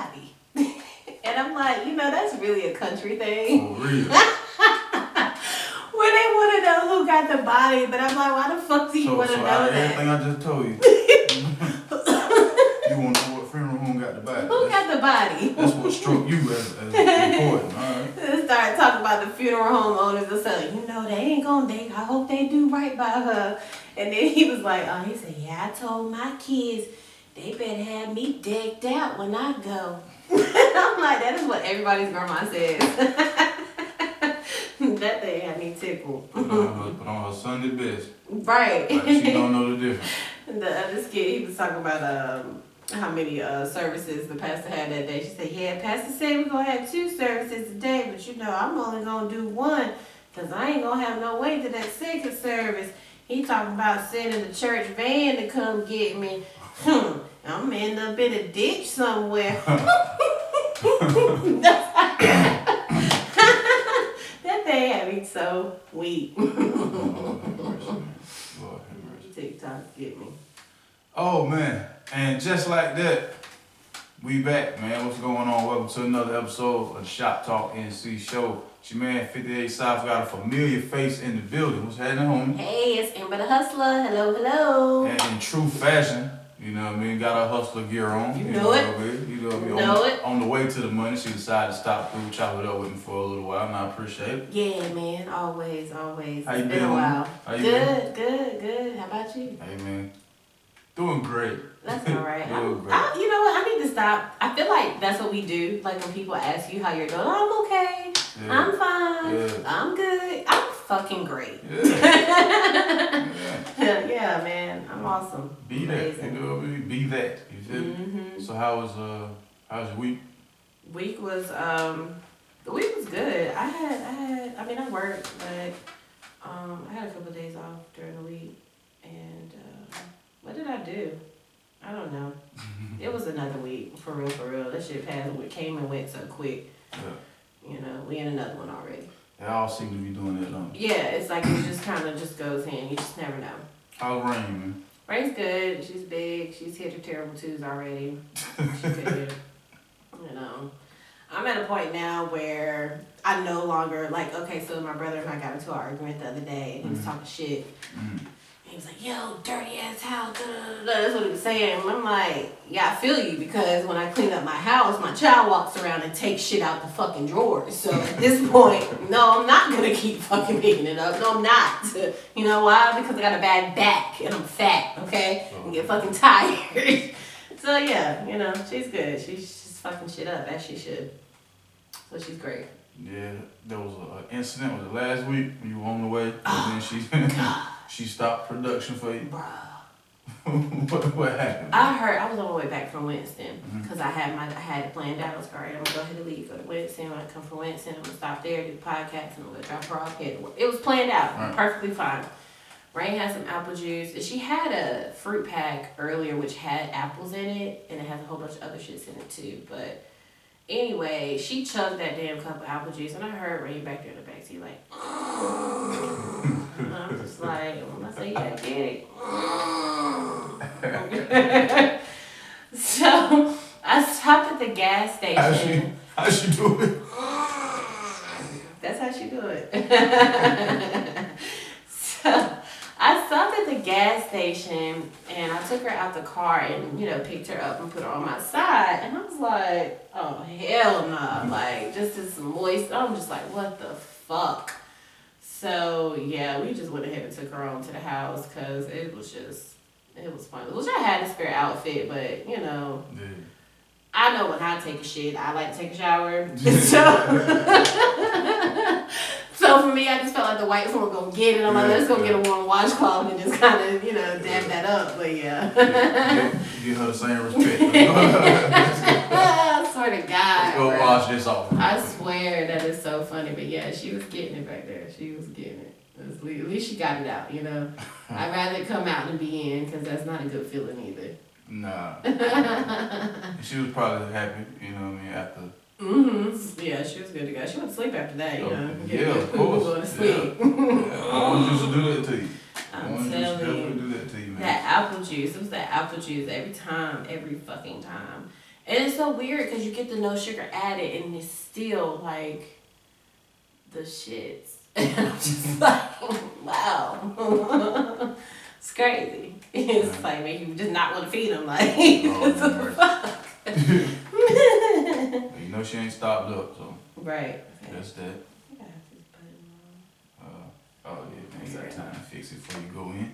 body. And I'm like, that's really a country thing. For real. Where they want to know who got the body, but I'm like, why the fuck do you want to know that? Everything I just told you. You want to know what funeral home got the body? Who got the body? That's what struck you as important, alright? Start talking about the funeral home owners and saying, they ain't gonna I hope they do right by her. And then he was like, he said, yeah, I told my kids they better have me decked out when I go. I'm like, that is what everybody's grandma says. That thing had me tickled. Put on her Sunday best. Right. Like she don't know the difference. The other skit, he was talking about how many services the pastor had that day. She said, yeah, pastor said we're going to have 2 services today, but I'm only going to do 1 because I ain't going to have no way to that second service. He talking about sending the church van to come get me. I'm going to end up in a ditch somewhere. That thing had me so weak. Lord have mercy. TikTok get me. Oh, man. And just like that, we back, man. What's going on? Welcome to another episode of the Shop Talk NC show. It's your man, 58 South, got a familiar face in the building. What's happening, homie? Hey, it's Amber the Hustler. Hello, hello. And in true fashion, got her hustler gear on. You know it. On the way to the money, she decided to stop through, chop it up with me for a little while, and I appreciate it. Yeah, man. Always. How you It's been? been a while. How you been? Good. How about you? Hey, man. Doing great. That's all right. Doing great. You know what? I need to stop. I feel like that's what we do. Like when people ask you how you're doing, I'm okay. Yeah. I'm fine. Yeah. I'm good. I'm fucking great. Yeah. Yeah, man. I'm awesome. Be amazing. That. Be that. You feel me? So how's your week? The week was good. I worked, but I had a couple of days off during the week, and what did I do? I don't know. It was another week, for real. That shit came and went so quick. Yeah. We in another one already. They all seem to be doing that, don't they? Yeah, it's like it just kind of just goes in. You just never know. How's Rain, man? Rain's good. She's big. She's hit her terrible 2s already. She's good. I'm at a point now where I no longer, so my brother and I got into an argument the other day, and he was talking shit. He was like, yo, dirty ass house, that's what he was saying. And I'm like, yeah, I feel you, because when I clean up my house, my child walks around and takes shit out the fucking drawers. So at this point, no, I'm not going to keep fucking picking it up. No, I'm not. You know why? Because I got a bad back and I'm fat, okay? And get fucking tired. So yeah, she's good. She's just fucking shit up as she should. So she's great. Yeah, there was an incident, was it last week when you were on the way? And then she stopped production for you. Bruh. What happened? I was on my way back from Winston because I had it planned out. I was like, all right, I'm gonna go ahead and leave, go to Winston. When I come from Winston, I'm gonna stop there, do the podcast, and I'm gonna drop her off here to work. It was planned out, perfectly fine. Rain had some apple juice. She had a fruit pack earlier which had apples in it, and it has a whole bunch of other shits in it too. But anyway, she chugged that damn cup of apple juice, and I heard Rain back there in the backseat like, and I'm just like, when I say yeah, I get it. So I stopped at the gas station. How she do it? That's how she do it. So I stopped at the gas station and I took her out the car and, picked her up and put her on my side. And I was like, oh, hell nah. Like, just as moist. I'm just like, what the fuck? So, yeah, we just went ahead and took her on to the house because it was fun. Which I had a spare outfit, but, Yeah. I know when I take a shit, I like to take a shower. So for me, I just felt like the wipes weren't going to get it. I'm like, let's go get a warm washcloth and just kind of, dab that up. But yeah. Give her the same respect. I swear to God. Let's go wash this off. I swear that is so funny. But yeah, she was getting it back there. She was getting it. At least she got it out, I'd rather it come out than be in because that's not a good feeling either. Nah. She was probably happy, after. Yeah, she was good to go. She went to sleep after that, Yeah, of course. Going to sleep. Yeah. I want you to do that to you. I'm telling you. Do that to you, man. That apple juice. It was that apple juice every fucking time. And it's so weird because you get the no sugar added and it's still like the shits. And I'm just like, wow. It's crazy. It's like make you just not want to feed them. Like, what the fuck? You know she ain't stopped up, so. Right. That's that. Oh yeah, man, you got time to fix it before you go in.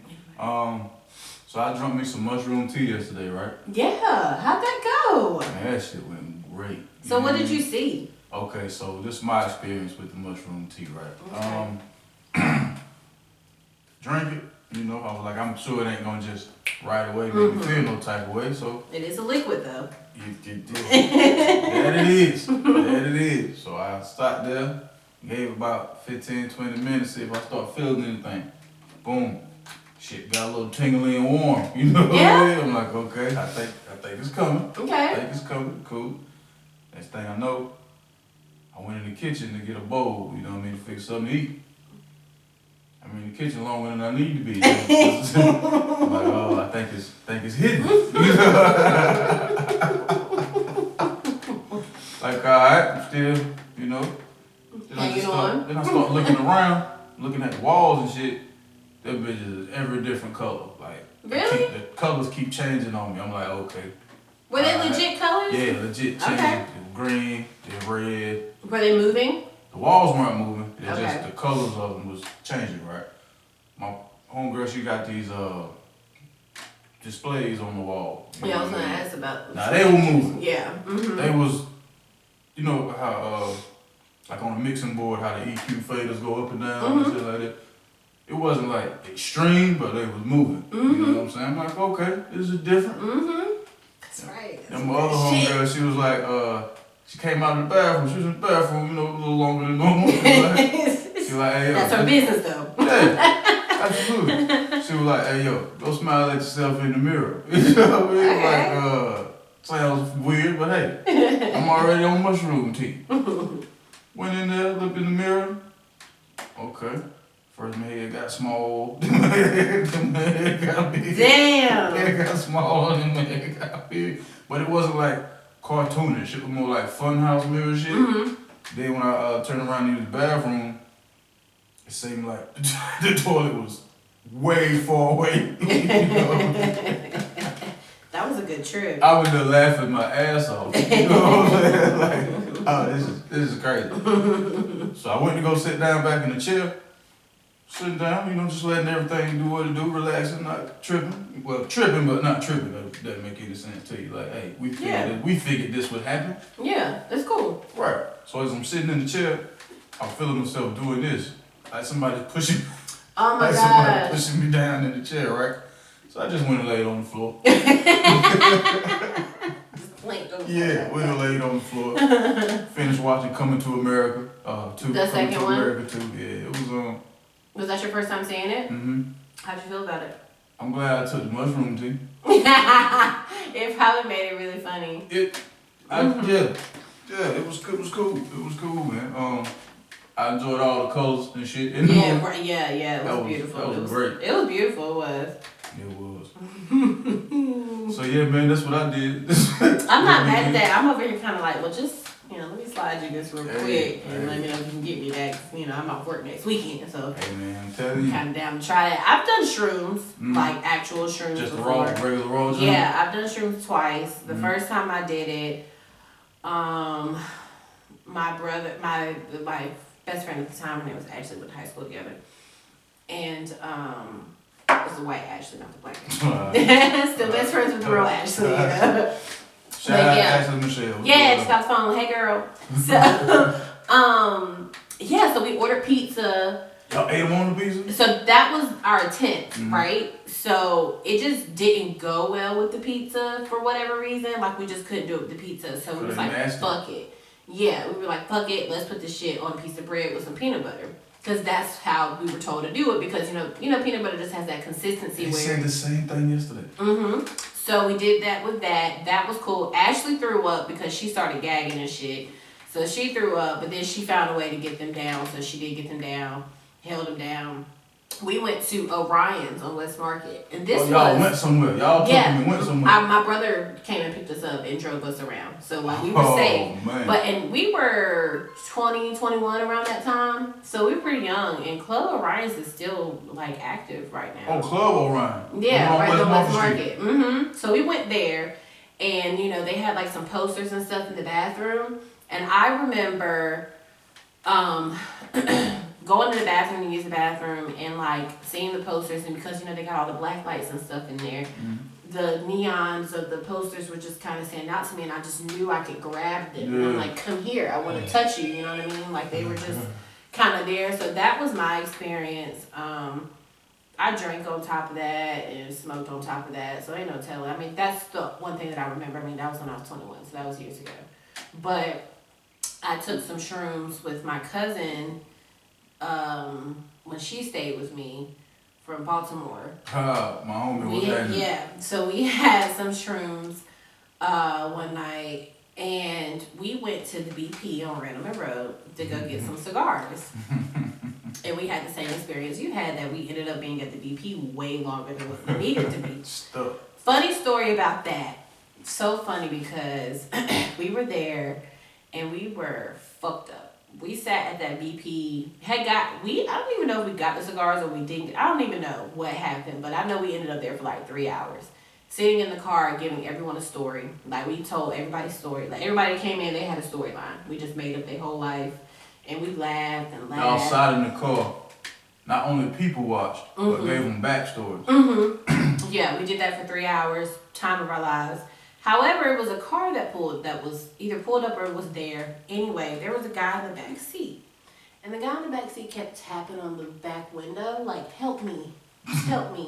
So I drank me some mushroom tea yesterday, right? Yeah, how'd that go? Man, that shit went great. So what did you see? Okay, so this is my experience with the mushroom tea, right? Okay. Drink it, you know, I was like, I'm sure it ain't gonna just right away make me feel no type of way, so. It is a liquid though. That it is. That it is. So I sat there, gave about 15, 20 minutes, see if I start feeling anything. Boom. Shit got a little tingly and warm. You know what I mean? I'm like, okay, I think it's coming. Okay. I think it's coming. Cool. Next thing I know, I went in the kitchen to get a bowl, you know what I mean, to fix something to eat. I'm in the kitchen longer than I need to be. I'm like, oh, I think it's hidden. Like, alright, I'm still, you know. Then I start looking around, looking at the walls and shit. Them bitches is every different color. Like, really? The colors keep changing on me. I'm like, okay. Were they legit colors? Yeah, legit changing. Okay. They were green, they were red. Were they moving? The walls weren't moving. It's Okay. just the colors of them was changing, right? My homegirl, she got these displays on the wall. Yeah, I was gonna ask about. Now they were moving. Yeah. Mm-hmm. They was, you know how like on a mixing board, how the EQ faders go up and down and shit like that. It wasn't like extreme, but they was moving. You know what I'm saying? I'm like, okay, this is different. That's right. And my other homegirl, she was like, she came out of the bathroom. She was in the bathroom, you know, a little longer than normal. She was like, hey, yo. That's her business, though. Yeah, absolutely. She was like, hey, yo, go smile at yourself in the mirror. You know what I mean? Okay. Like, sounds weird, but hey, I'm already on mushroom tea. Went in there, looked in the mirror. Okay. First, my head got small. My head got big. Damn. My head got small and my head got big. But it wasn't like cartoonish. It was more like funhouse mirror shit. Then when I turned around to use the bathroom, it seemed like the toilet was way far away. You know? That was a good trip. I was there laughing my ass off. You know what I'm saying? Like, oh, this is crazy. So I went to go sit down back in the chair. Sitting down, you know, just letting everything do what it do, relaxing, not tripping. Well, tripping, but not tripping. That doesn't make any sense to you. Like, hey, we figured this would happen. Yeah, that's cool. Right. So as I'm sitting in the chair, I'm feeling myself doing this. Like somebody pushing Oh my like God. somebody pushing me down in the chair, right? So I just went and laid on the floor. Yeah, went and laid on the floor. Finished watching Coming to America. The second one? America 2. Yeah, it was Was that your first time seeing it? How'd you feel about it? I'm glad I took the mushroom tea. It probably made it really funny. Yeah, it was cool. It was cool, man. I enjoyed all the colors and shit. Yeah, it was beautiful. That was great. It was beautiful, it was. It was. So yeah, man, that's what I did. I'm not mad at that. I'm over here kind of like, well, just, let me slide you this real quick and let me know if you can get me that. I'm off work next weekend, so. Hey man, I'm telling you. Kind of down to try that. I've done shrooms, like actual shrooms just before. Just regular raw junk? Yeah, I've done shrooms twice. The first time I did it, my brother, my best friend at the time, and they was actually went to high school together, and it was the white Ashley, not the black Ashley. Still best friends with the real Ashley. Shout out Ashley Michelle. Yeah, just got the phone. Hey girl. So so we ordered pizza. Y'all ate them on the pizza? So that was our attempt, right? So it just didn't go well with the pizza for whatever reason. Like we just couldn't do it with the pizza. So we was like, fuck it. Yeah, we were like, fuck it. Let's put this shit on a piece of bread with some peanut butter. Because that's how we were told to do it. Because, peanut butter just has that consistency. They said the same thing yesterday. So we did that with that. That was cool. Ashley threw up because she started gagging and shit. So she threw up, but then she found a way to get them down. So she did get them down, held them down. we went to Orion's on West Market, and this y'all went somewhere. Y'all took me and went somewhere. My brother came and picked us up and drove us around, so like we were safe. Man. And we were 20, 21 around that time, so we were pretty young. And Club Orion's is still like active right now. Oh, Club Orion. Yeah, right on West Market. So we went there, and you know they had like some posters and stuff in the bathroom, and I remember, going to the bathroom to use the bathroom and like seeing the posters, and because you know they got all the black lights and stuff in there, the neons of the posters would just kind of stand out to me, and I just knew I could grab them. And I'm like, come here, I want to touch you, you know what I mean? Like they were just kind of there. So that was my experience. I drank on top of that and smoked on top of that, so ain't no telling. I mean, that's the one thing that I remember. I mean, that was when I was 21, so that was years ago. But I took some shrooms with my cousin when she stayed with me from Baltimore. My homie was there. Yeah, so we had some shrooms one night, and we went to the BP on Random Road to go get some cigars. And we had the same experience you had, that we ended up being at the BP way longer than what we needed to be. Funny story about that. So funny because we were there and we were fucked up. We sat at that BP, I don't even know if we got the cigars or we didn't. I don't even know what happened, but I know we ended up there for like 3 hours. Sitting in the car, giving everyone a story. Like we told everybody's story. Like everybody came in, they had a storyline. We just made up their whole life. And we laughed and laughed. Y'all sat in the car. Not only people watched, but gave them backstories. Yeah, we did that for 3 hours, time of our lives. However, it was a car that was either pulled up or was there. Anyway, there was a guy in the back seat. And the guy in the back seat kept tapping on the back window, like, help me,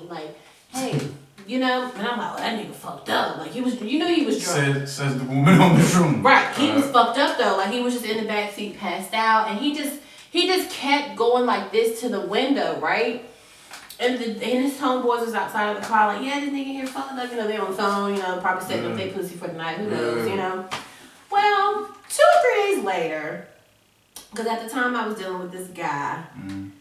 like, hey, you know? And I'm like, oh, that nigga fucked up. Like, he was drunk. Says the woman on the room. Right, he was fucked up, though. Like, he was just in the back seat, passed out, and he just kept going like this to the window, right? And his homeboys was outside of the car, like, yeah, this nigga here fucked up. You know, they on the phone, you know, probably setting up their pussy for the night. Who knows, you know? Well, 2 or 3 days later, because at the time I was dealing with this guy, and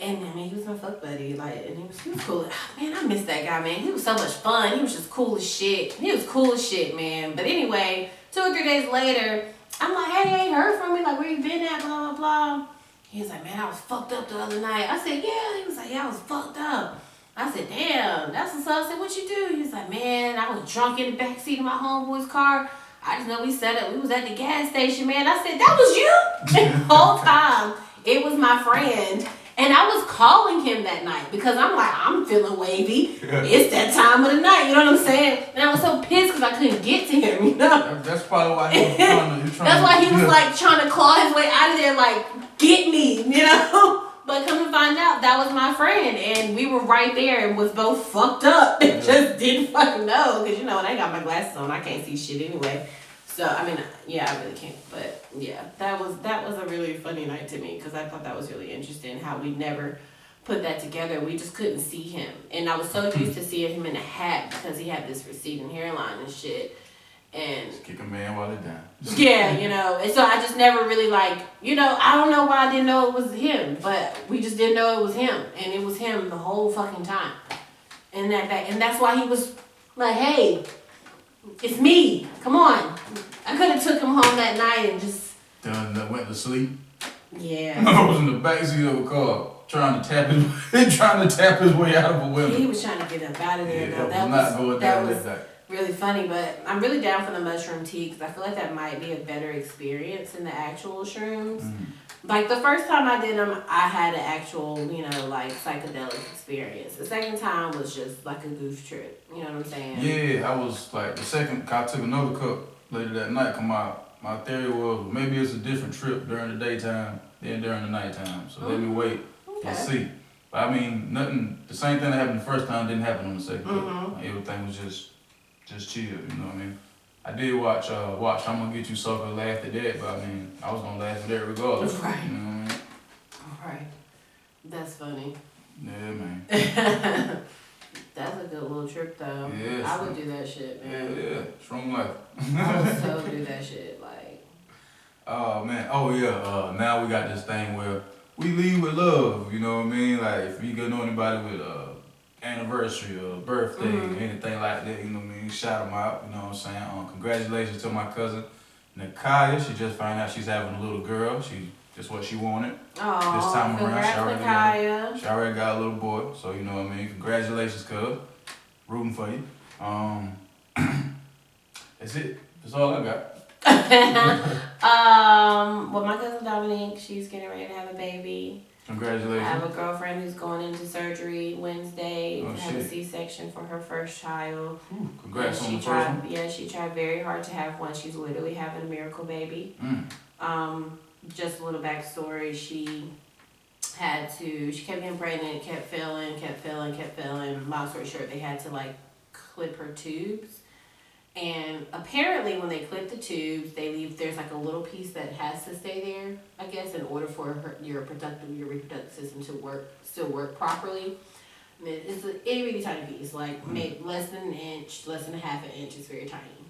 I mean, he was my fuck buddy, like, and he was cool. Man, I miss that guy, man. He was so much fun. He was just cool as shit. He was cool as shit, man. But anyway, 2 or 3 days later, I'm like, hey, I ain't heard from me. Like, where you been at? Blah, blah, blah. He was like, man, I was fucked up the other night. I said, yeah. He was like, yeah, I was fucked up. I said, damn, that's what's up. I said, what you do? He was like, man, I was drunk in the backseat of my homeboy's car. I just know we was at the gas station, man. I said, that was you? And the whole time, it was my friend. And I was calling him that night because I'm like, I'm feeling wavy. Yeah. It's that time of the night, you know what I'm saying? And I was so pissed because I couldn't get to him, you know? That's probably why he was trying to... That's why he was like trying to claw his way out of there, like, get me, you know? But come to find out, that was my friend. And we were right there and was both fucked up and just didn't fucking know. Because, you know, when I got my glasses on, I can't see shit anyway. So, I mean, yeah, I really can't. But, yeah, that was a really funny night to me because I thought that was really interesting how we never put that together. We just couldn't see him. And I was so used to seeing him in a hat because he had this receding hairline and shit. And just kick a man while they're down. Yeah, you know. And so I just never really like, you know, I don't know why I didn't know it was him. But we just didn't know it was him. And it was him the whole fucking time. And that's why he was like, hey, it's me. Come on. I could have took him home that night and just... went to sleep? Yeah. I was in the backseat of a car trying to tap his way out of a window. He was trying to get up out of there. Yeah, That was night. Really funny, but I'm really down for the mushroom tea because I feel like that might be a better experience than the actual shrooms. Like the first time I did them, I had an actual, you know, like psychedelic experience. The second time was just like a goof trip. You know what I'm saying? Yeah, I was like I took another cup later that night. My theory was maybe it's a different trip during the daytime than during the nighttime. So let me wait and see. But I mean, the same thing that happened the first time didn't happen on the second trip. Like, everything was just chill, you know what I mean? I did watch I'm Gonna Get You Sucker, laughed at that, but I mean, I was gonna laugh at that regardless. Right. You know what I mean? Right. That's funny. Yeah, man. That's a good little trip though. Yeah, I would do that shit, man. Yeah. Shroom life. I would so do that shit, like. Oh man. Oh yeah. Now we got this thing where we lead with love, you know what I mean? Like, if you know anybody with anniversary or birthday, anything like that, you know what I mean? Shout them out, you know what I'm saying? Congratulations to my cousin, Nakaya. She just found out she's having a little girl. Just what she wanted. Oh, this time around, she Nakaya. already got a little boy, so you know what I mean? Congratulations, cuz. Rooting for you. That's it. That's all I got. Well, my cousin Dominique, she's getting ready to have a baby. Congratulations. I have a girlfriend who's going into surgery Wednesday to have a C-section for her first child. Ooh, congrats on the first one. Yeah, she tried very hard to have one. She's literally having a miracle baby. Just a little backstory. She kept getting pregnant, kept failing. Long story short, they had to like clip her tubes. And apparently when they clip the tubes, there's like a little piece that has to stay there, I guess, in order for your reproductive system to still work properly. I mean, it's an itty bitty tiny piece, like maybe less than an inch, less than a half an inch. It's very tiny.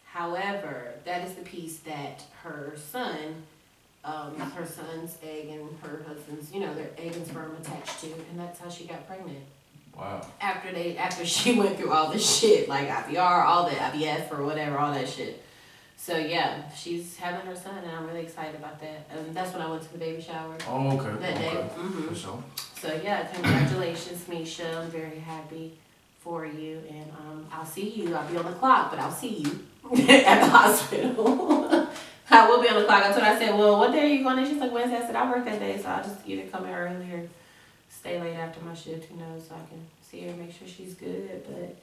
However, that is the piece that her son's egg and her husband's, their egg and sperm attached to, and that's how she got pregnant. Wow. After she went through all this shit, like IVR, all the IVF or whatever, all that shit. So yeah, she's having her son, and I'm really excited about that. That's when I went to the baby shower. Oh, okay. That day. For sure. So yeah, congratulations, Misha. I'm very happy for you, and I'll see you. I'll be on the clock, but I'll see you at the hospital. I will be on the clock. That's what I said. Well, what day are you going in? She's like, Wednesday. I said, I work that day, so I'll just either come in early or stay late after my shift, so I can see her, make sure she's good. But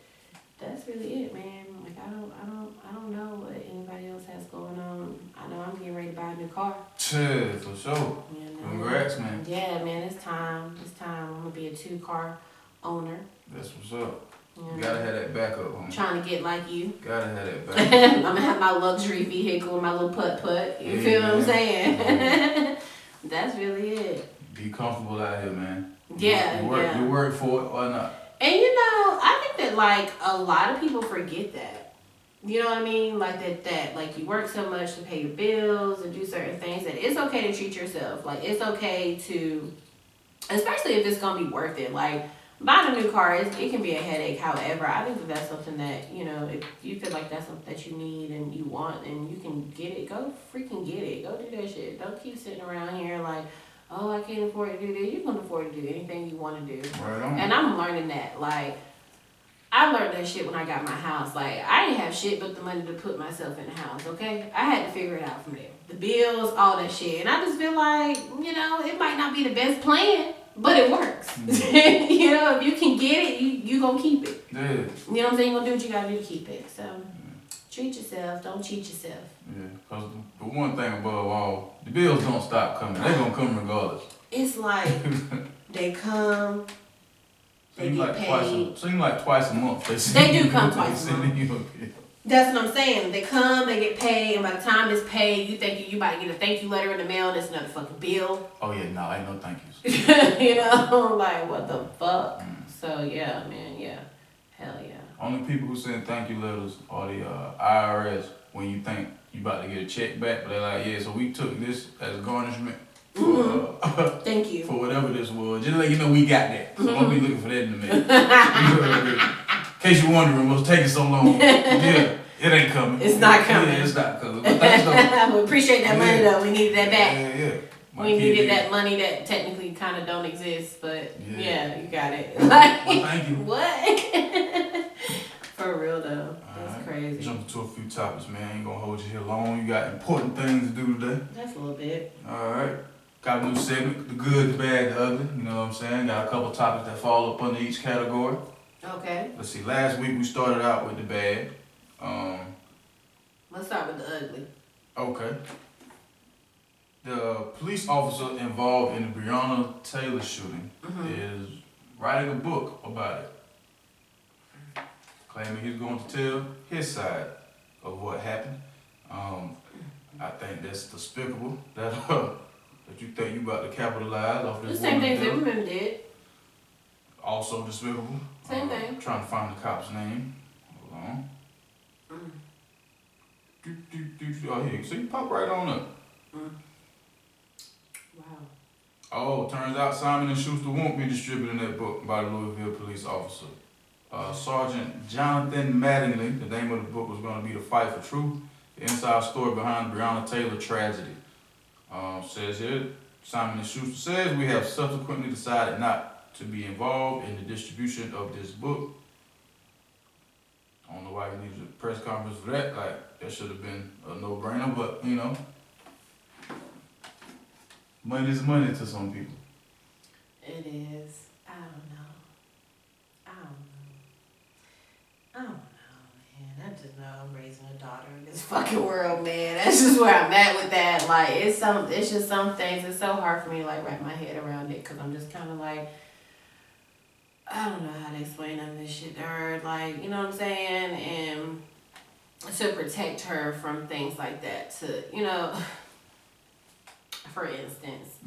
that's really it, man. Like I don't know what anybody else has going on. I know I'm getting ready to buy a new car. Yeah, for sure. Congrats, man. Yeah, man, it's time. I'm gonna be a 2-car owner. That's what's up. You gotta have that backup, homie. Trying to get like you. Gotta have that backup. I'm gonna have my luxury vehicle, my little putt. You feel what I'm saying? That's really it. Be comfortable out here, man. Yeah, You work for it or not. And I think that like a lot of people forget that. You know what I mean? Like that like you work so much to pay your bills and do certain things that it's okay to treat yourself. Like it's okay to, especially if it's gonna be worth it. Like buying a new car, it can be a headache. However, I think that's something that, if you feel like that's something that you need and you want and you can get it, go freaking get it. Go do that shit. Don't keep sitting around here like, oh, I can't afford to do this. You can afford to do anything you want to do. Right on. And I'm learning that. Like, I learned that shit when I got my house. Like, I didn't have shit but the money to put myself in the house, okay? I had to figure it out from there. The bills, all that shit. And I just feel like, it might not be the best plan, but it works. If you can get it, you gonna keep it. Yeah. You know what I'm saying? You're gonna do what you gotta do to keep it. So, treat yourself. Don't cheat yourself. Yeah, because the one thing above all, the bills don't stop coming. They're going to come regardless. It's like they come, they get paid. Seem like twice a month. They do come twice a month. That's what I'm saying. They come, they get paid, and by the time it's paid, you think you might get a thank you letter in the mail, and it's another fucking bill. Oh, yeah, no, ain't no thank yous. Like, what the fuck? So, yeah, man, yeah. Hell yeah. Only people who send thank you letters are the IRS when you think you about to get a check back, but they're like, yeah, so we took this as garnishment for, thank you. For whatever this was. Just to let you know we got that. So don't be looking for that in the mail. In case you're wondering what's taking so long. Yeah, it ain't coming. It's not coming. Yeah, it's not coming. But thanks though. We appreciate that money though. We needed that back. Yeah. We needed that money that technically kind of don't exist, but yeah, you got it. Well, thank you. What? For real though. That's crazy. Jump into a few topics, man. Ain't gonna hold you here long. You got important things to do today. That's a little bit. Alright. Got a new segment, the good, the bad, the ugly. You know what I'm saying? Got a couple topics that fall up under each category. Okay. Let's see, last week we started out with the bad. Let's start with the ugly. Okay. The police officer involved in the Breonna Taylor shooting is writing a book about it. Claiming he's going to tell his side of what happened. I think that's despicable that you think you about to capitalize off this. The same thing Zimmerman did. Also despicable. Same thing. Trying to find the cop's name. Hold on. Oh, here. So you pop right on up. Wow. Oh, turns out Simon & Schuster won't be distributing that book by the Louisville police officer. Sergeant Jonathan Mattingly, the name of the book was going to be The Fight for Truth, the inside story behind Breonna Taylor tragedy. Says here, Simon & Schuster says, we have subsequently decided not to be involved in the distribution of this book. I don't know why he needs a press conference for that. Like, that should have been a no-brainer, but, you know, money is money to some people. It is. I don't know, man. I just know I'm raising a daughter in this fucking world, man. That's just where I'm at with that. Like, it's just some things. It's so hard for me to, like, wrap my head around it, because I'm just kind of like, I don't know how to explain none of this shit to her. Like, you know what I'm saying? And to protect her from things like that. To, you know, for instance,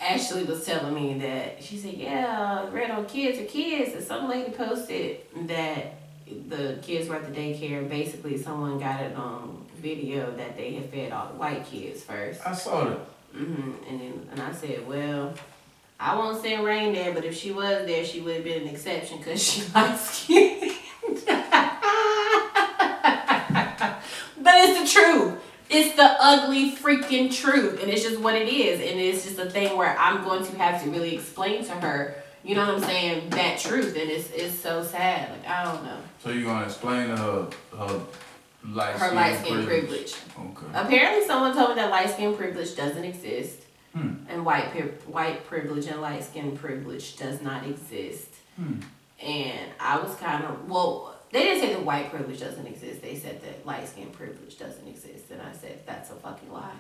Ashley was telling me that, she said, yeah, read on Kids Are Kids, and some lady posted that the kids were at the daycare, and basically someone got it on video that they had fed all the white kids first. I saw that. And I said, well, I won't send Rain there, but if she was there, she would have been an exception, because she light skinned. But it's the truth. It's the ugly freaking truth, and it's just what it is, and it's just a thing where I'm going to have to really explain to her, you know what I'm saying, that truth, and it's so sad. Like, I don't know. So you're gonna explain to her light skin privilege. Okay. Apparently, someone told me that light skin privilege doesn't exist, and white privilege and light skin privilege does not exist. And I was kind of, well, they didn't say that white privilege doesn't exist. They said that light skin privilege doesn't exist. And I said, that's a fucking lie.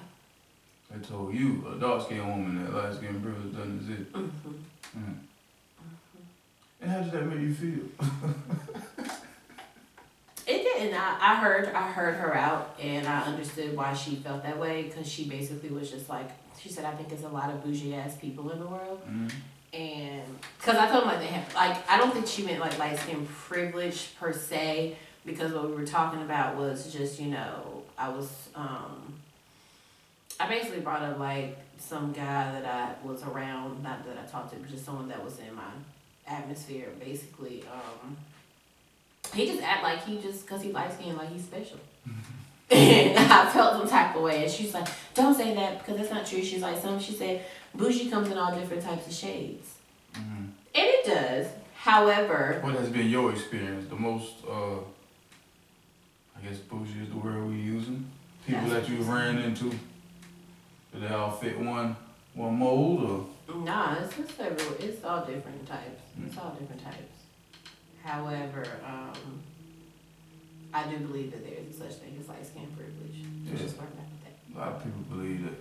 They told you, a dark skinned woman, that light skin privilege doesn't exist. And how did that make you feel? It didn't. I heard her out, and I understood why she felt that way, because she basically was just like, she said, I think there's a lot of bougie ass people in the world. And because I told them, like, they have, like, I don't think she meant like light skin privilege per se, because what we were talking about was just, you know, I basically brought up like some guy that I was around, not that I talked to, but just someone that was in my atmosphere. Basically, he just act like he just, because he light skinned, like he's special. And I felt some type of way, and she's like, don't say that, because that's not true. She's like, she said, bougie comes in all different types of shades. And it does. However, what has been your experience? The most, I guess bougie is the word we're using. People that you've ran into, do they all fit one mold, or? Nah, it's just several. It's all different types. It's all different types. However, I do believe that there is such thing as light skin privilege. Just learn about that. A lot of people believe that.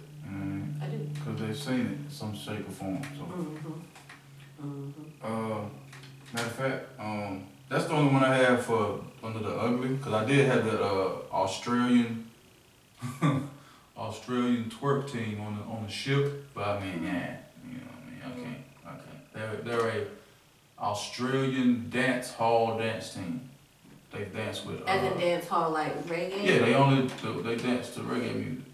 I do. Because they've seen it in some shape or form. So. Matter of fact, that's the only one I have for Under the Ugly. Because I did have that Australian twerk team on the ship. But I mean, yeah, you know what I mean? I can't. They're a Australian dance hall dance team. They dance with. As in dance hall, like reggae? Yeah, they dance to reggae music.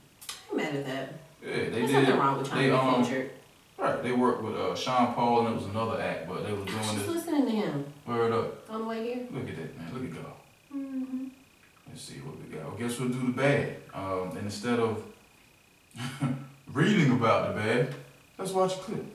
I'm mad at that. Yeah, they There's did. nothing wrong with trying to be cultured. Right, they worked with Sean Paul, and it was another act, but they was doing Just this. listening to him. Word up. On the way here. Look at that, man. Look at God. Let's see what we got. I guess we'll do the bad. And instead of reading about the bad, let's watch a clip.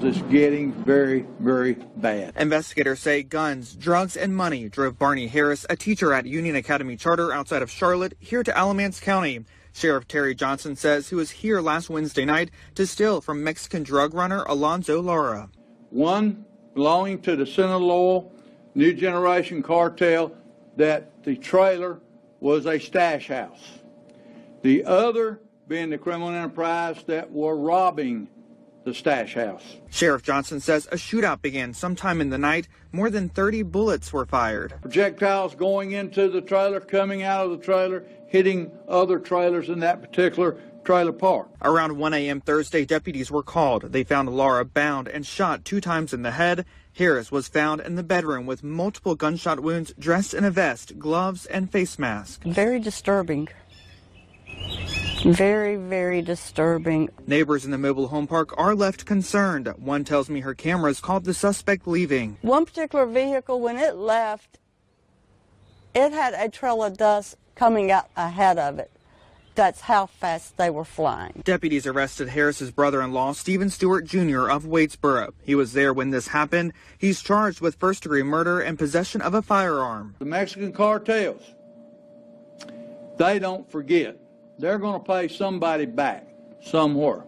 It's getting very, very bad. Investigators say guns, drugs, and money drove Barney Harris, a teacher at Union Academy Charter outside of Charlotte, here to Alamance County. Sheriff Terry Johnson says he was here last Wednesday night to steal from Mexican drug runner Alonzo Lara. One belonging to the Sinaloa New Generation cartel, that the trailer was a stash house. The other being the criminal enterprise that were robbing the stash house. Sheriff Johnson says a shootout began sometime in the night. More than 30 bullets were fired. Projectiles going into the trailer, coming out of the trailer, hitting other trailers in that particular trailer park. Around 1 a.m. Thursday, deputies were called. They found Lara bound and shot 2 times in the head. Harris was found in the bedroom with multiple gunshot wounds, dressed in a vest, gloves, and face mask. Very disturbing. Very, very disturbing. Neighbors in the mobile home park are left concerned. One tells me her cameras caught the suspect leaving. One particular vehicle, when it left, it had a trail of dust coming out ahead of it. That's how fast they were flying. Deputies arrested Harris's brother-in-law, Stephen Stewart Jr. of Waitsboro. He was there when this happened. He's charged with first-degree murder and possession of a firearm. The Mexican cartels, they don't forget. They're going to pay somebody back somewhere.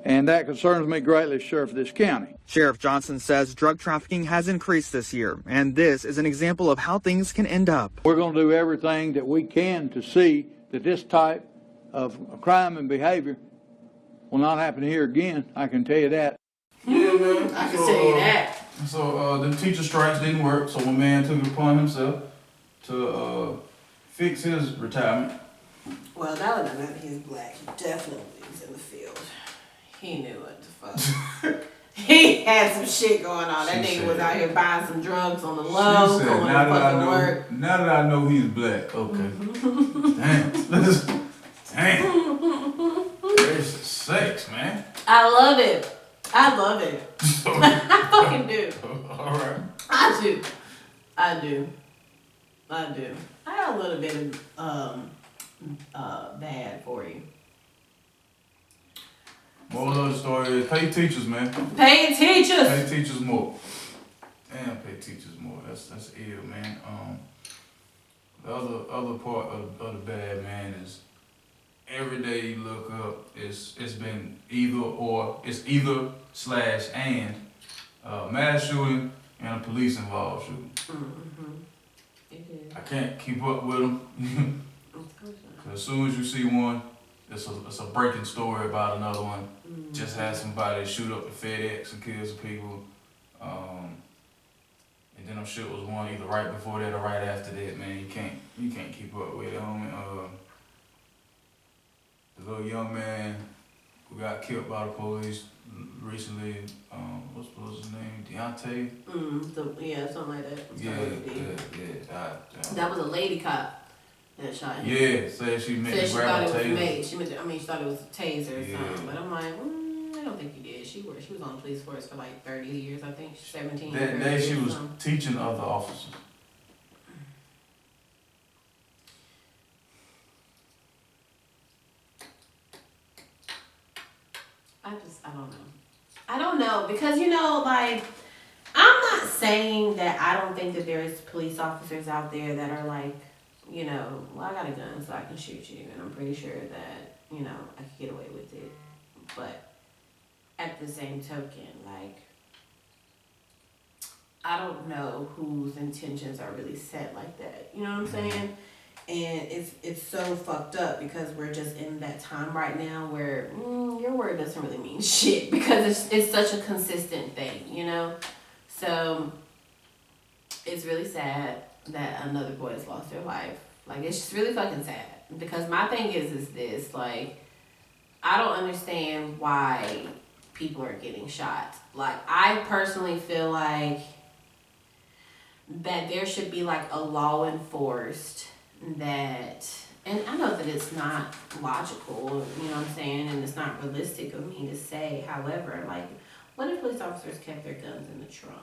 And that concerns me greatly as sheriff of this county. Sheriff Johnson says drug trafficking has increased this year, and this is an example of how things can end up. We're going to do everything that we can to see that this type of crime and behavior will not happen here again. I can tell you that. Yeah, man. I can tell you that. So the teacher strikes didn't work, so my man took it upon himself to fix his retirement. Well, that would have meant he's black. He definitely was in the field. He knew what the fuck. He had some shit going on. That nigga was out here buying some drugs on the low, going to fucking work. Now that I know he's black, okay. Damn. Gracious sakes, man. I love it. I love it. I fucking do. All right. I do. I got a little bit of bad for you. Moral of the story is pay teachers, man. Pay teachers. Pay teachers more. Damn, pay teachers more. That's ill, man. The other part of the bad, man, is every day you look up, it's been either slash and mass shooting and a police involved shooting. Mm-hmm. It is. I can't keep up with them. Cause as soon as you see one, it's a breaking story about another one. Mm-hmm. Just had somebody shoot up the FedEx and kill some people. And then I'm sure it was one either right before that or right after that, man. You can't keep up with it, homie. The little young man who got killed by the police recently, what's his name? Deontay? Yeah, something like that. Yeah. That was a lady cop that shot him. Yeah, said she meant to grab a taser. She thought it was a taser or Yeah. something. But I'm like, I don't think he did. She was on the police force for like 30 years, I think. 17 That years. day she was teaching other officers. I don't know because like I'm not saying that I don't think that there's police officers out there that are like, well, I got a gun so I can shoot you, and I'm pretty sure that I could get away with it. But at the same token, like, I don't know whose intentions are really set like that. You know what I'm saying? And it's so fucked up because we're just in that time right now where your word doesn't really mean shit because it's such a consistent thing, So it's really sad that another boy has lost their life. Like, it's just really fucking sad. Because my thing is this, like, I don't understand why people are getting shot. Like, I personally feel like that there should be, like, a law enforced that, and I know that it's not logical, you know what I'm saying, and it's not realistic of me to say, however, like, what if police officers kept their guns in the trunk?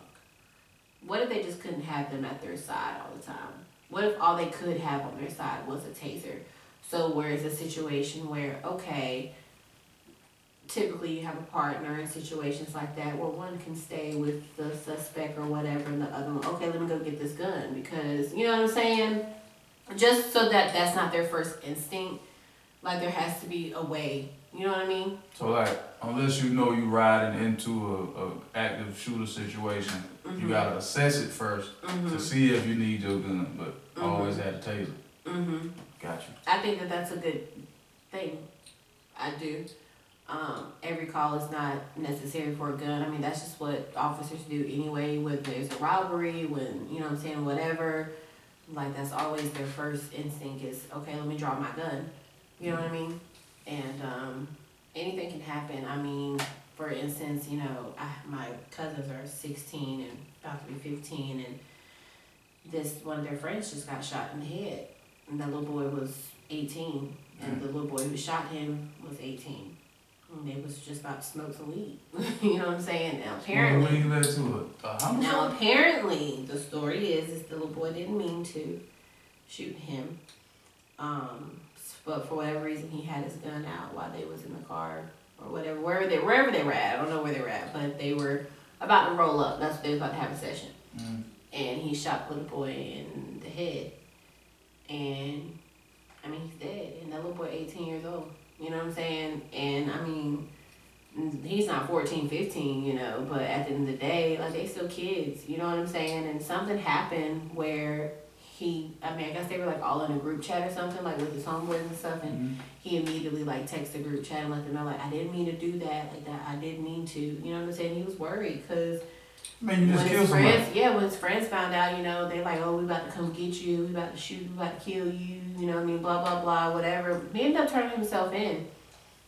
What if they just couldn't have them at their side all the time? What if all they could have on their side was a taser? So where it's a situation where, okay, typically you have a partner in situations like that where one can stay with the suspect or whatever and the other one, okay, let me go get this gun because, you know what I'm saying? Just so that that's not their first instinct. Like, there has to be a way. You know what I mean? So, like, unless you know you riding into a active shooter situation, you gotta assess it first to see if you need your gun, but always have a taser. Got you. I think that that's a good thing. I do. Every call is not necessary for a gun. I mean, that's just what officers do anyway, when there's a robbery, when, you know what I'm saying, whatever. Like, that's always their first instinct is, okay, let me draw my gun. You know what I mean? And anything can happen. I mean, for instance, my cousins are 16 and about to be 15, and one of their friends just got shot in the head. And that little boy was 18. And the little boy who shot him was 18. And they was just about to smoke some weed. You know what I'm saying? Now apparently, now apparently the story is the little boy didn't mean to shoot him. But for whatever reason he had his gun out while they was in the car or whatever, wherever they were at. I don't know where they were at, but they were about to roll up. That's what they was about to have a session. And he shot the little boy in the head. And I mean, he's dead. And that little boy 18 years old. You know what I'm saying? And I mean, he's not 14, 15, you know, but at the end of the day, like, they still kids. You know what I'm saying? And something happened where I guess they were like all in a group chat or something, like with his homeboys and stuff, and he immediately like texted the group chat and let them know, like, I didn't mean to do that, like that, I didn't mean to, you know what I'm saying? He was worried because when his friends found out, you know, they like, oh, we about to come get you, we about to shoot you, we about to kill you, you know what I mean, blah, blah, blah, whatever. He ended up turning himself in.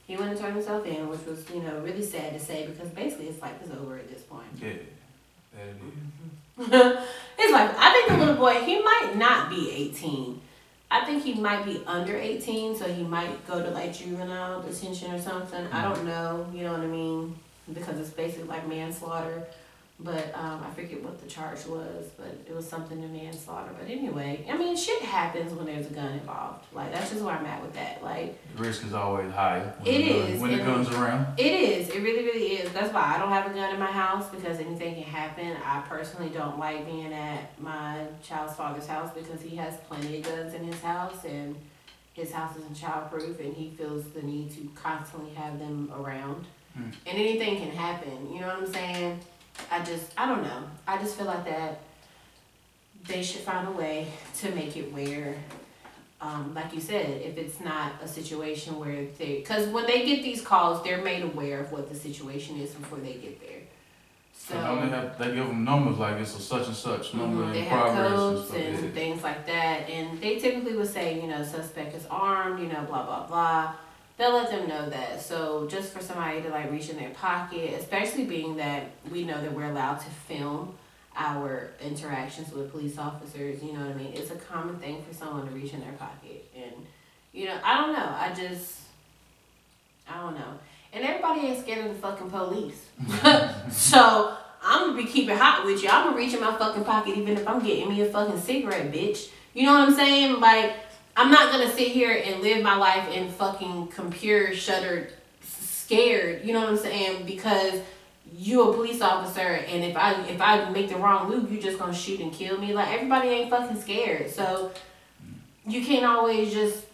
He went and turned himself in, which was, you know, really sad to say because basically his life is over at this point. Yeah. It's like, I think the little boy, he might not be 18. I think he might be under 18, so he might go to like juvenile detention or something. I don't know, you know what I mean? Because it's basically like manslaughter. But I forget what the charge was, but it was something to manslaughter. But anyway, I mean, shit happens when there's a gun involved. Like, that's just where I'm at with that. Like, the risk is always higher when the gun's around. It is. It really, really is. That's why I don't have a gun in my house, because anything can happen. I personally don't like being at my child's father's house because he has plenty of guns in his house, and his house isn't childproof, and he feels the need to constantly have them around. And anything can happen. You know what I'm saying? I don't know. I just feel like that they should find a way to make it where, like you said, if it's not a situation where because when they get these calls, they're made aware of what the situation is before they get there. So they give them numbers like it's a such and such number they in have progress codes and things like that, and they typically would say, you know, suspect is armed, you know, blah blah blah. They'll let them know that. So just for somebody to like reach in their pocket, especially being that we know that we're allowed to film our interactions with police officers, you know what I mean? It's a common thing for someone to reach in their pocket. And, you know, I don't know. I don't know. And everybody ain't scared of the fucking police. So I'm gonna be keeping hot with you. I'm gonna reach in my fucking pocket even if I'm getting me a fucking cigarette, bitch. You know what I'm saying? Like, I'm not gonna sit here and live my life in fucking computer shuttered scared, you know what I'm saying? Because you a police officer, and if I make the wrong move, you just gonna shoot and kill me. Like, everybody ain't fucking scared. So you can't always just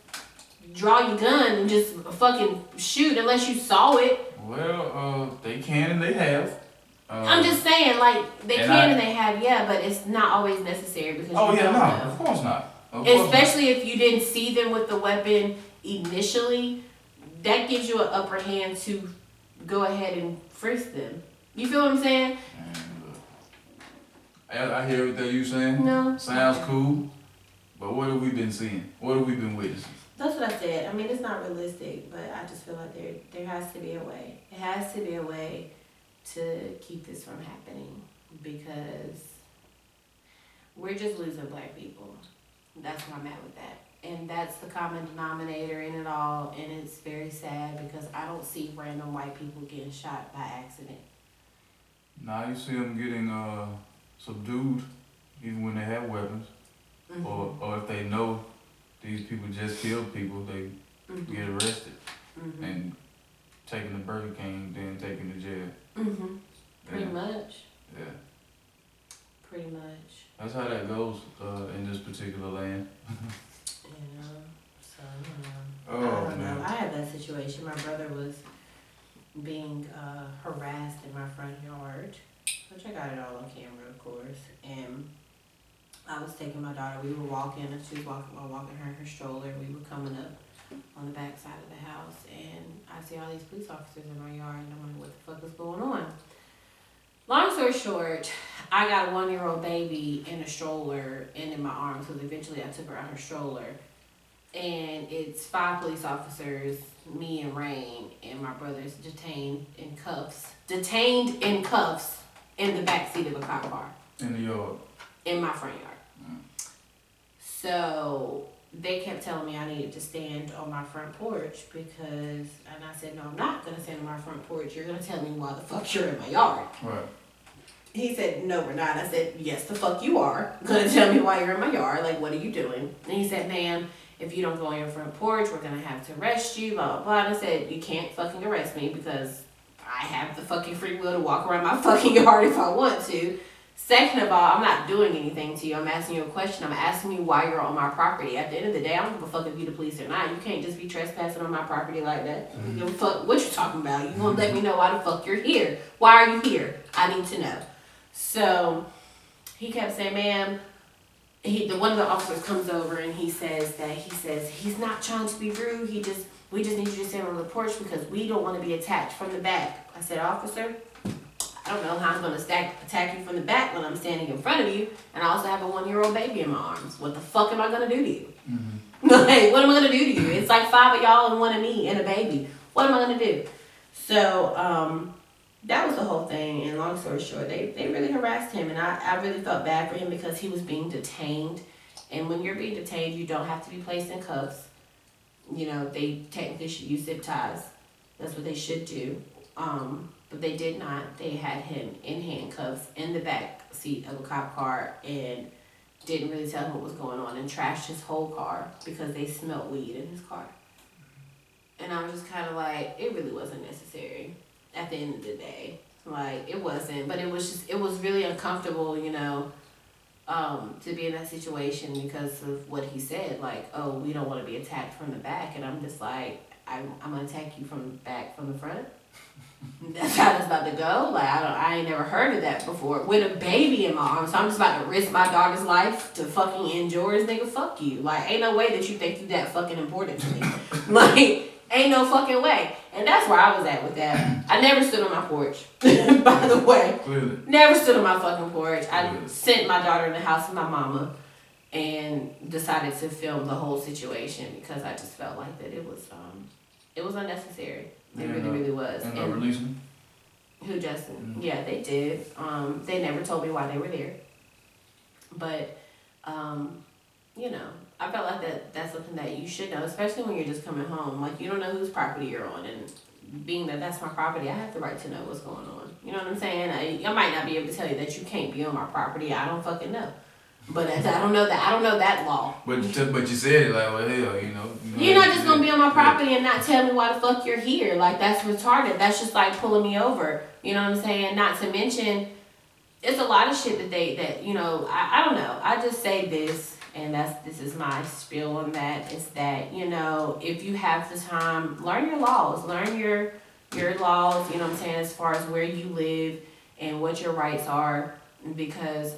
draw your gun and just fucking shoot unless you saw it. Well, they can and they have. I'm just saying, like, they can and they have, yeah, but it's not always necessary because you don't know. Of course not. Especially if you didn't see them with the weapon initially, that gives you an upper hand to go ahead and frisk them. You feel what I'm saying? I hear what you saying. No. Sounds cool, but what have we been seeing? What have we been witnessing? That's what I said. I mean, it's not realistic, but I just feel like there has to be a way. It has to be a way to keep this from happening, because we're just losing black people. That's where I'm at with that. And that's the common denominator in it all, and it's very sad because I don't see random white people getting shot by accident. Now you see them getting subdued even when they have weapons, or if they know these people just killed people, they get arrested and taken to Burger King, then taken to jail. Pretty much. Yeah. Pretty much. That's how that goes in this particular land. You know, so, Oh, I don't man. know. I had that situation. My brother was being harassed in my front yard, which I got it all on camera, of course. And I was taking my daughter. We were walking, and she was walking her in her stroller. We were coming up on the back side of the house, and I see all these police officers in my yard, and I'm like, what the fuck is going on? Long story short, I got a 1-year-old baby in a stroller and in my arms, because eventually I took her out her stroller. And it's 5 police officers, me and Rain, and my brother's detained in cuffs in the back seat of a cop car. In the yard. In my front yard. So they kept telling me I needed to stand on my front porch and I said, no, I'm not going to stand on my front porch. You're going to tell me why the fuck you're in my yard. Right. He said, no, we're not. I said, yes, the fuck you are. Going to tell me why you're in my yard. Like, what are you doing? And he said, ma'am, if you don't go on your front porch, we're going to have to arrest you, blah, blah, blah. And I said, you can't fucking arrest me because I have the fucking free will to walk around my fucking yard if I want to. Second of all, I'm not doing anything to you. I'm asking you a question. I'm asking you why you're on my property. At the end of the day, I don't give a fuck if you the police or not. You can't just be trespassing on my property like that. You give a fuck what you're talking about. You gonna let me know why the fuck you're here. Why are you here? I need to know. So he kept saying, ma'am, one of the officers comes over and he says he's not trying to be rude. We just need you to stand on the porch because we don't want to be attacked from the back. I said, officer, I don't know how I'm going to attack you from the back when I'm standing in front of you, and I also have a 1-year-old baby in my arms. What the fuck am I going to do to you? Mm-hmm. Like, what am I going to do to you? It's like 5 of y'all and 1 of me and a baby. What am I going to do? So, that was the whole thing, and long story short, they really harassed him, and I really felt bad for him because he was being detained, and when you're being detained, you don't have to be placed in cuffs. You know, they technically should use zip ties. That's what they should do. But they did not. They had him in handcuffs in the back seat of a cop car and didn't really tell him what was going on and trashed his whole car because they smelled weed in his car. And I was just kind of like, it really wasn't necessary at the end of the day. Like, it wasn't. But it was really uncomfortable, you know, to be in that situation because of what he said. Like, oh, we don't want to be attacked from the back. And I'm just like, I'm going to attack you from the back, from the front? That's how it's about to go. Like, I ain't never heard of that before. With a baby in my arms, so I'm just about to risk my daughter's life to fucking end yours, nigga. Fuck you. Like, ain't no way that you think you that fucking important to me. Like, ain't no fucking way. And that's where I was at with that. I never stood on my porch, by the way. Clearly. Never stood on my fucking porch. I sent my daughter in the house with my mama and decided to film the whole situation because I just felt like that it was unnecessary. It really was. And release him? Who, Justin? Mm-hmm. Yeah, they did. They never told me why they were there. But, you know, I felt like that's something that you should know, especially when you're just coming home. Like, you don't know whose property you're on. And being that that's my property, I have the right to know what's going on. You know what I'm saying? I might not be able to tell you that you can't be on my property. I don't fucking know. But I don't know that law. But you said it like, well, hell, you know. You're not just gonna be on my property and not tell me why the fuck you're here. Like, that's retarded. That's just like pulling me over. You know what I'm saying? Not to mention, it's a lot of shit that you know. I don't know. I just say this, and this is my spiel on that. Is that, you know, if you have the time, learn your laws. Learn your laws. You know what I'm saying? As far as where you live and what your rights are, because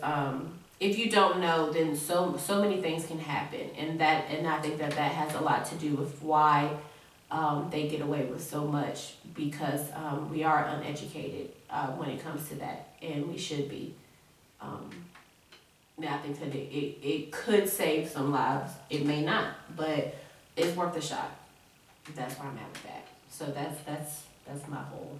if you don't know, then so many things can happen, and I think that has a lot to do with why they get away with so much, because we are uneducated when it comes to that, and we should be. Now I think that it could save some lives. It may not, but it's worth a shot. That's where I'm at with that. So that's my whole.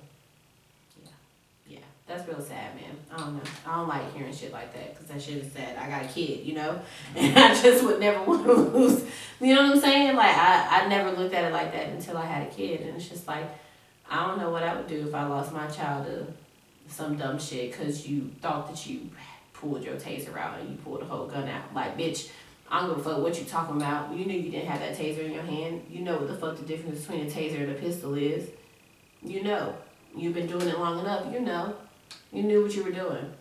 Yeah, that's real sad, man. I don't know. I don't like hearing shit like that because that shit is sad. I got a kid, you know? And I just would never want to lose. You know what I'm saying? Like, I never looked at it like that until I had a kid. And it's just like, I don't know what I would do if I lost my child to some dumb shit because you thought that you pulled your taser out and you pulled a whole gun out. Like, bitch, I don't give a fuck what you talking about. You knew you didn't have that taser in your hand. You know what the fuck the difference between a taser and a pistol is. You know. You've been doing it long enough, you know. You knew what you were doing.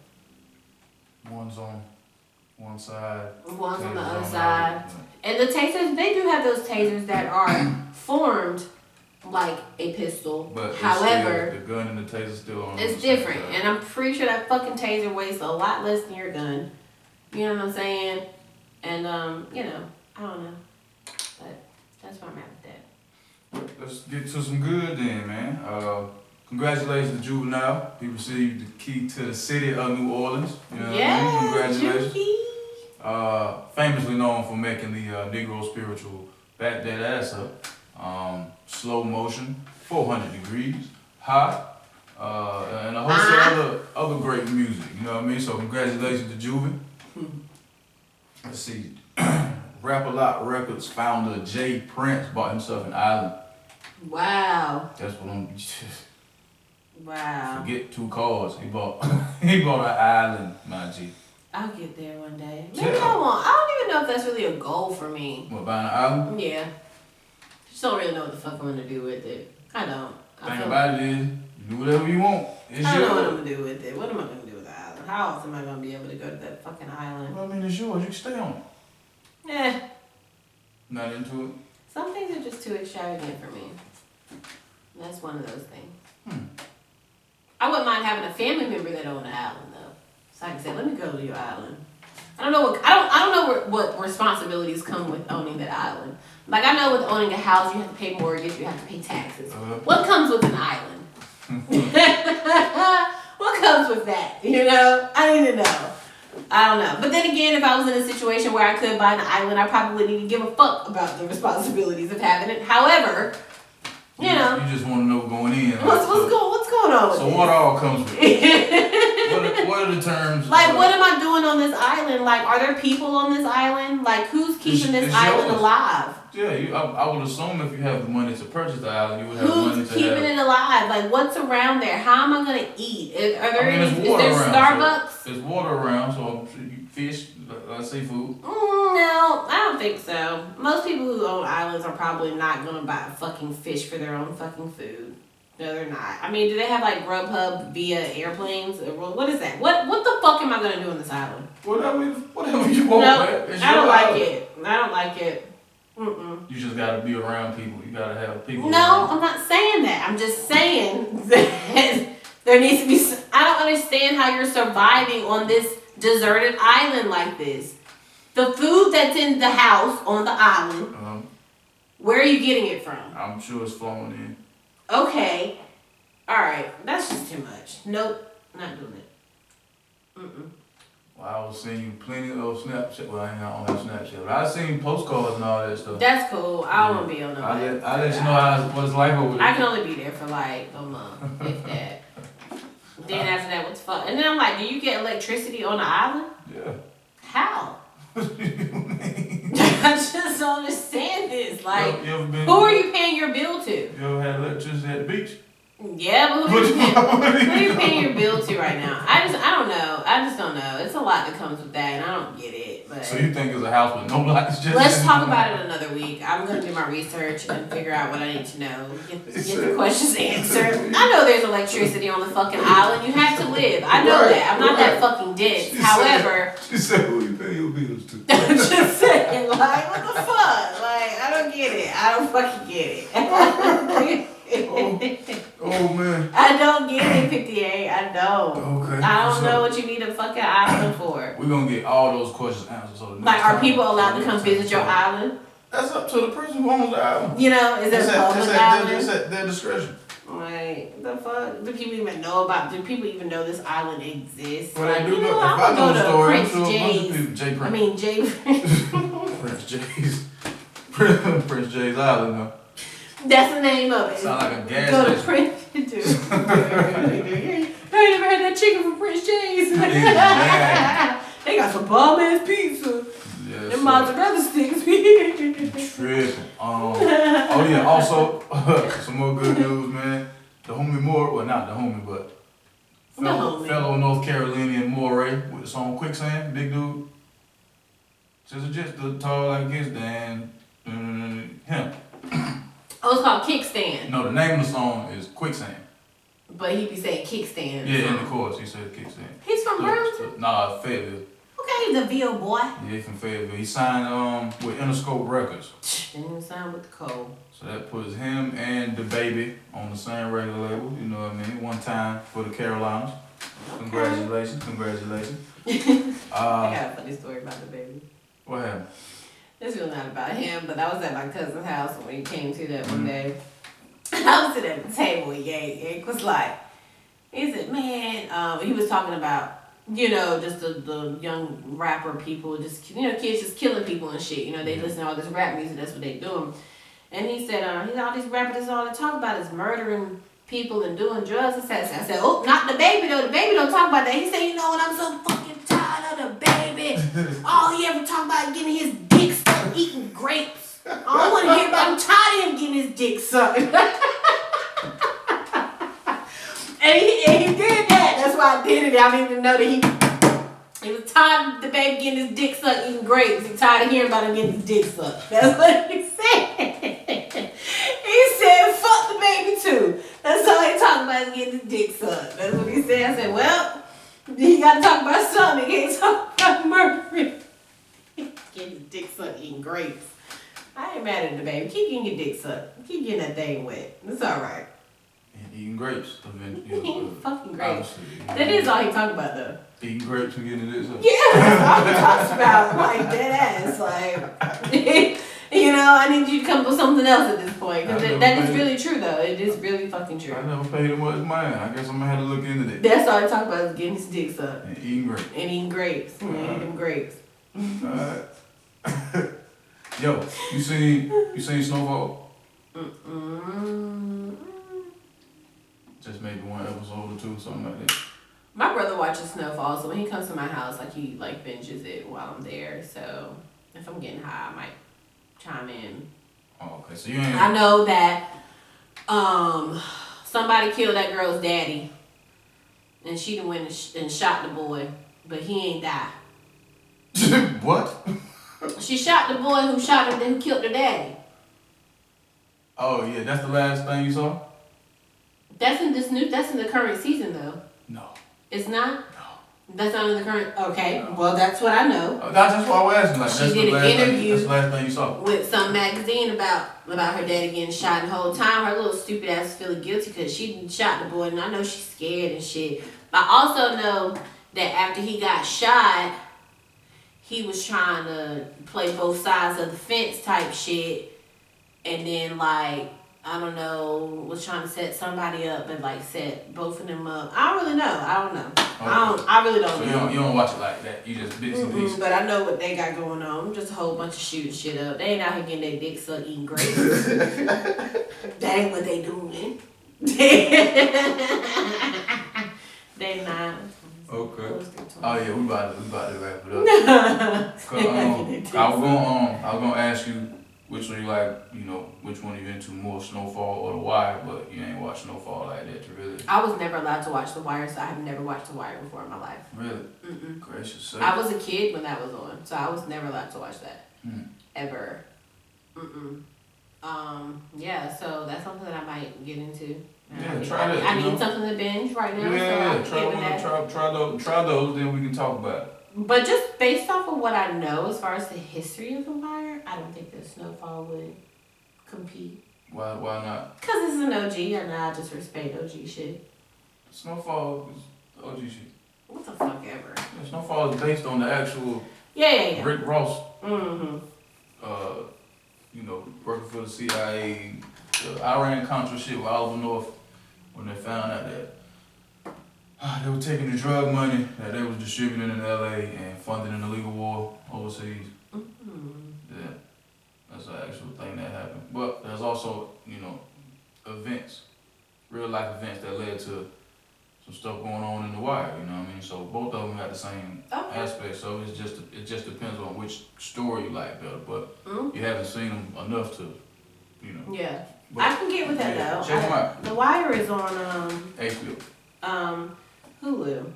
One's on one side. One's on the other side. And the tasers, they do have those tasers that are formed like a pistol. But however, still, the gun and the taser still on. It's different. And I'm pretty sure that fucking taser weighs a lot less than your gun. You know what I'm saying? And, you know, I don't know. But that's where I'm at with that. Let's get to some good then, man. Congratulations to Juvenile. He received the key to the city of New Orleans. You know what I mean? Congratulations. Famously known for making the Negro spiritual back that ass up. Slow motion, 400 degrees, hot, and a host of other great music. You know what I mean? So congratulations to Juvie. Let's see. Rap-A-Lot Records founder Jay Prince bought himself an island. Wow. That's what I'm. Wow. Forget 2 cars. He bought an island, my G. I'll get there one day. Yeah. Maybe I won't. I don't even know if that's really a goal for me. What, buying an island? Yeah. Just don't really know what the fuck I'm gonna do with it. I don't. Thing about it is, you do whatever you want. It's I don't know what yours. I'm gonna do with it. What am I gonna do with the island? How else am I gonna be able to go to that fucking island? Well, I mean, it's yours. You can stay on it. Eh. Not into it? Some things are just too extravagant for me. That's one of those things. I wouldn't mind having a family member that owned an island though. So I can say, let me go to your island. I don't know what responsibilities come with owning that island. Like I know with owning a house, you have to pay mortgage, you have to pay taxes. What comes with an island? What comes with that? You know, I need to know. I don't know. But then again, if I was in a situation where I could buy an island, I probably wouldn't even give a fuck about the responsibilities of having it. However, you know, you just want to know going in. What's going on with so this? what all comes with it? what are the terms? Like, what am I doing on this island? Like, are there people on this island? Like, who's keeping this island alive? Yeah, I would assume if you have the money to purchase the island, you would have the money to Who's keeping it alive? Like, what's around there? How am I gonna eat? Is there Starbucks? So there's water around, so fish, seafood. No, I don't think so. Most people who own islands are probably not gonna buy fucking fish for their own fucking food. No, they're not. I mean, do they have like Grubhub via airplanes? What is that? What the fuck am I gonna do on this island? Whatever you want, no, man. I don't like it. I don't like it. Mm-mm. You just gotta be around people. You gotta have people. No, around. I'm not saying that. I'm just saying that there needs to be. I don't understand how you're surviving on this deserted island like this. The food that's in the house on the island, where are you getting it from? I'm sure it's flowing in. Okay. Alright. That's just too much. Nope. Not doing it. Mm-mm. Well, I was seeing you plenty of Snapchat. Well, I don't have Snapchat, but I seen postcards and all that stuff. That's cool. I don't want to be on no I let you know what it's like over there. I can only be there for like a month, if that. Then after that, what the fuck? And then I'm like, do you get electricity on the island? Yeah. How? What do you mean? I just don't understand this. Like, who are you paying your bill to? You ever had electricity at the beach? Yeah, but who are you paying your bill to right now? I don't know. I just don't know. It's a lot that comes with that, and I don't get it. But so you think it's a house with no lights? Let's talk about it another week. I'm gonna do my research and figure out what I need to know. Get the questions answered. I know there's electricity on the fucking island. You have to live. I know that. I'm not that fucking dense. However, she said, "Who you pay your bills to?" I'm just saying, like, what the fuck? Like, I don't get it. I don't fucking get it. Oh man. I don't get it, 58. I don't. Okay. I don't know what you need a fucking island for. We're gonna get all those questions answered. So like, are people allowed to come visit your island? That's up to the person who owns the island. You know, is it a public island? It's at their discretion. Like, the fuck? Do people even know about? Do people even know this island exists? Well, like, they do know. I'm If I know gonna the go story, to I'm Prince sure a bunch of Jay's. people. Jay Prince. I mean, Jay. Prince Jay's. Prince Jay's Island, though. That's the name of it. Sound like a gas Go station. to Prince. Dude. I ain't never had that chicken from Prince Jay's. They got some bomb ass pizza. Yes, Them mozzarella sticks. Tripping. Oh yeah. Also, some more good news, man. The homie Moore, well not the homie, but fellow North Carolinian Moray with the song Quicksand, big dude. Just the tall like this, then him. Oh, it's called Kickstand. No, the name of the song is Quicksand. But he be saying Kickstand. Yeah, in the chorus he said Kickstand. He's from Burlington? Nah, Fayetteville. Okay, the VO boy. Yeah, he's from Fayetteville. He signed with Interscope Records. Didn't even sign with the Cole. So that puts him and the baby on the same record label, you know what I mean? One time for the Carolinas. Congratulations. I got a funny story about the baby. What happened? This was not about him, but I was at my cousin's house when he came to that one day. I was sitting at the table with Yank was like, he said, man, he was talking about, you know, just the young rapper people, just, you know, kids just killing people and shit. You know, they listen to all this rap music, that's what they doing. And he said, all these rappers, that's all they talk about is murdering people and doing drugs. I said, oh, not the baby though. The baby don't talk about that. He said, you know what, I'm so fucking tired of the baby. All he ever talk about is getting his dick sucked eating grapes. I don't want to hear about him. I'm tired of him getting his dick sucked. and he did that. That's why I did it. I didn't even know that he was tired of the baby getting his dick sucked eating grapes. He's tired of hearing about him getting his dick sucked. That's what he said. He said, fuck the baby too. That's all he talking about is getting his dick sucked. That's what he said. I said, well, you gotta talk about something. You can't talk about murdering. Getting his dick sucked eating grapes. I ain't mad at the baby. Keep getting your dick sucked. Keep getting that thing wet. It's alright. And eating grapes. Eating fucking grapes. That is all he talking about though. Eating grapes and getting this up. Yeah, that's all he talks about. Like, dead ass. Like, you know, I need you to come up with something else at this point. Because that is really true, though. It is really fucking true. I never paid him much money. I guess I'm going to have to look into that. That's all he talk about is getting his dick sucked. And eating grapes. And eating grapes. And eating them grapes. Alright. Yo, you seen Snowfall? Just maybe one episode or two, something like that. My brother watches Snowfall, so when he comes to my house, like he like binges it while I'm there. So if I'm getting high, I might chime in. Oh, okay, so you ain't. I know that somebody killed that girl's daddy, and she done went and shot the boy, but he ain't die. What? She shot the boy who shot him, then who killed her daddy. Oh yeah, that's the last thing you saw? That's in the current season though. No. It's not? No. That's not in the current. Okay, no. Well that's what I know. That's just what I was asking. Like, she did an interview. That's the last thing you saw. With some magazine about her daddy getting shot, and the whole time her little stupid ass is feeling guilty because she shot the boy, and I know she's scared and shit. But I also know that after he got shot, he was trying to play both sides of the fence type shit, and then like, I don't know, was trying to set somebody up, but like set both of them up. I don't really know. I don't know. Okay. I really don't know. So you don't watch it like that. You just bits and pieces. But I know what they got going on. Just a whole bunch of shooting shit up. They ain't out here getting their dick sucked eating grapes. That ain't what they doing. They not. Okay. Oh yeah, we about to wrap it up. I was gonna ask you which one you like, which one you into more, Snowfall or The Wire, but you ain't watched Snowfall like that to really. I was never allowed to watch The Wire, so I have never watched The Wire before in my life. Really? Mm-mm. Gracious sake. I was a kid when that was on, so I was never allowed to watch that. Mm. Ever. Yeah, so that's something that I might get into. Yeah, try that. I need something to binge right now. Yeah, so try those, then we can talk about it. But just based off of what I know as far as the history of The Wire, I don't think that Snowfall would compete. Why not? Because it's an OG, and I just respect OG shit. Snowfall is OG shit. What the fuck ever. Yeah, Snowfall is based on the actual Yeah. Rick Ross. Mm-hmm. Working for the CIA, the Iran-Contra shit with Oliver North, when they found out that they were taking the drug money that they was distributing in LA and funding an illegal war overseas. Mm-hmm. Yeah, that's an actual thing that happened. But there's also, events, real life events that led to some stuff going on in The Wire, you know what I mean? So both of them got the same aspect, so it just depends on which story you like better, but you haven't seen them enough to, Yeah. But, I can get with that though. Check them out. The Wire is on HBO. Hulu.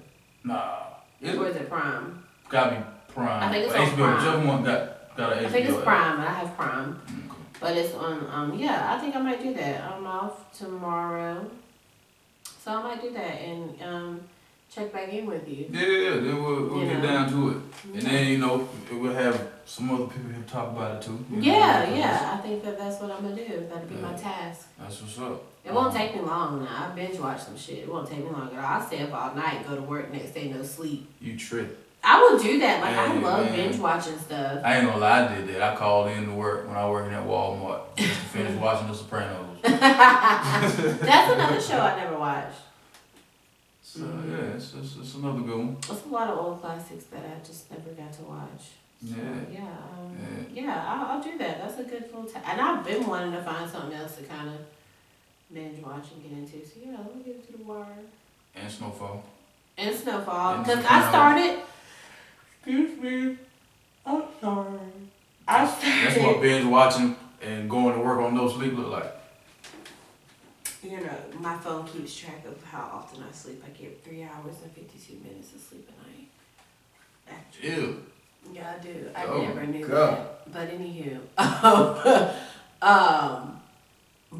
Nah. Or is it Prime? Gotta be Prime. I think it's HBO, on Prime. Whichever one got an HBO. I think it's Prime. I have Prime. Okay. But it's on, I think I might do that. I'm off tomorrow. So I might do that and check back in with you. Yeah, then we'll get down to it. And then, we'll have some other people here talk about it too. Yeah. I think that's what I'm going to do. That'll be my task. That's what's up. It won't take me long now. I binge watch some shit. It won't take me long at all. I'll stay up all night, go to work next day, no sleep. You trip. I will do that. Like, I love man. binge watching stuff. I ain't gonna lie, I did that. I called in to work when I was working at Walmart just to finish watching The Sopranos. That's another show I never watched. So, yeah, it's another good one. There's a lot of old classics that I just never got to watch. So, I'll do that. That's a good little time. And I've been wanting to find something else to kind of binge watch and get into. So, let me get into The Wire. And Snowfall. And Snowfall. Because I started... Excuse me. I'm sorry. That's what binge watching and going to work on no sleep look like. You know, my phone keeps track of how often I sleep. I get 3 hours and 52 minutes of sleep a night. Actually. Ew. Yeah, I do. I Oh, never knew God. that. But anywho,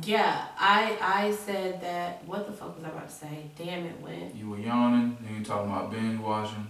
yeah, I said that. What the fuck was I about to say? Damn it, went. You were yawning, then you talking about binge watching.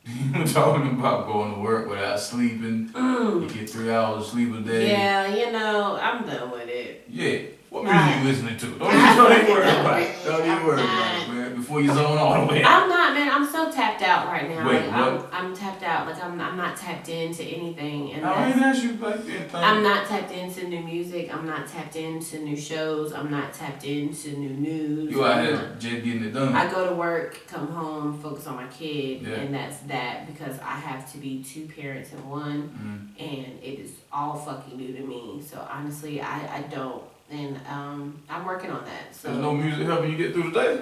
You were talking about going to work without sleeping. You get 3 hours of sleep a day. Yeah, you know, I'm done with it. Yeah. What music you listening to? Don't even worry about it. Don't even worry about it, man. Before you zone all the way out. I'm not, man. I'm so tapped out right now. Wait, like, what? I'm tapped out. Like I'm not tapped into anything. And I ain't asked you like anything. I'm not tapped into new music. I'm not tapped into new shows. I'm not tapped into new news. You out here just getting it done. I go to work, come home, focus on my kid, Yeah. and that's that because I have to be 2 parents in one, and it is all fucking new to me. So honestly, I don't, and I'm working on that. So There's no music helping you get through the day?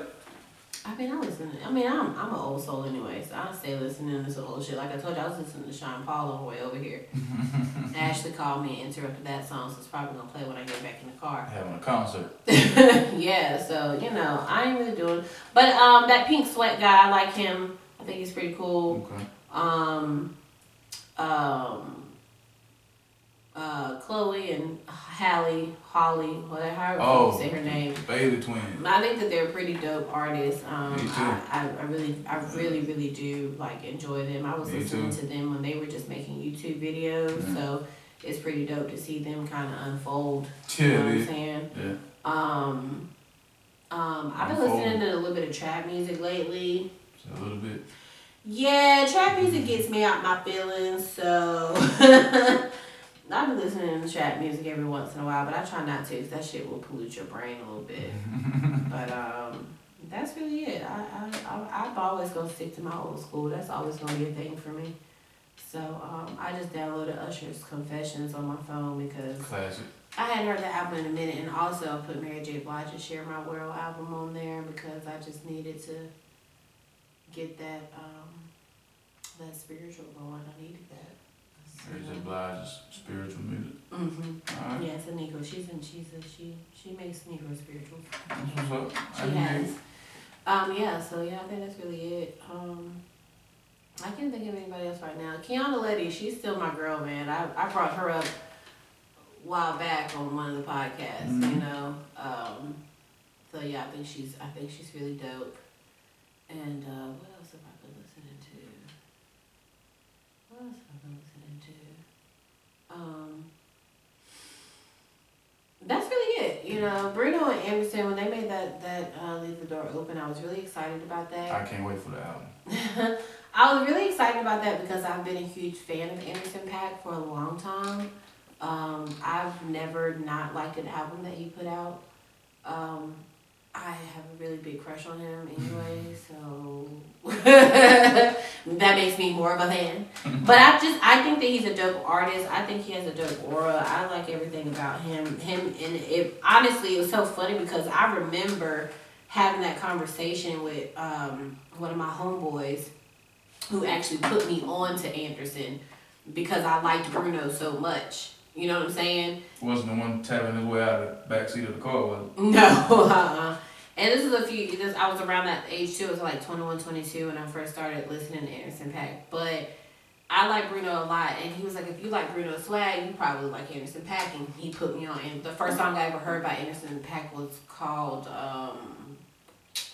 I mean, I'm an old soul anyway, so I stay listening to some old shit. Like I told you, I was listening to Sean Paul on the way over here. Ashley called me and interrupted that song, so it's probably gonna play when I get back in the car. Having a concert. Yeah, so you know, I ain't really doing. But that Pink Sweat guy, I like him. I think he's pretty cool. Okay. Chloe and Holly, whatever however you say her name. Bailey twins. I think that they're pretty dope artists. Me too. I really do like enjoy them. I was Me listening too. to them when they were just making YouTube videos, so it's pretty dope to see them kind of unfold. You know what I'm saying? Yeah. I've been listening to a little bit of trap music lately. A little bit. Yeah, trap music gets me out my feelings, so I've been listening to trap music every once in a while, but I try not to because that shit will pollute your brain a little bit. But that's really it. I'm always gonna stick to my old school. That's always gonna be a thing for me. So I just downloaded Usher's Confessions on my phone because Classic. I hadn't heard the album in a minute, and also put Mary J. Blige's Share My World album on there because I just needed to get that that spiritual going. I needed that. Mary J. Blige's spiritual music. Alright. Yeah, it's a Negro. She makes Negro spirituals. That's what's up. She has. Yeah, so yeah, I think that's really it. I can't think of anybody else right now. Kiana Letty, she's still my girl, man. I brought her up a while back on one of the podcasts, you know. So yeah, I think she's really dope. And what else have I been listening to? That's really it. You know, Bruno and Anderson, when they made that Leave the Door Open, I was really excited about that. I can't wait for the album. I was really excited about that because I've been a huge fan of Anderson .Paak for a long time. I've never not liked an album that he put out. I have a really big crush on him anyway, so that makes me more of a fan. But I think that he's a dope artist. I think he has a dope aura. I like everything about him. Honestly, it was so funny because I remember having that conversation with one of my homeboys who actually put me on to Anderson because I liked Bruno so much. You know what I'm saying? Wasn't the one tapping his way out of the backseat of the car, was it? No, And this is I was around that age too. It was like 21, 22 when I first started listening to Anderson .Paak. But I like Bruno a lot. And he was like, if you like Bruno's swag, you probably like Anderson .Paak. And he put me on. And the first song I ever heard by Anderson .Paak was called, was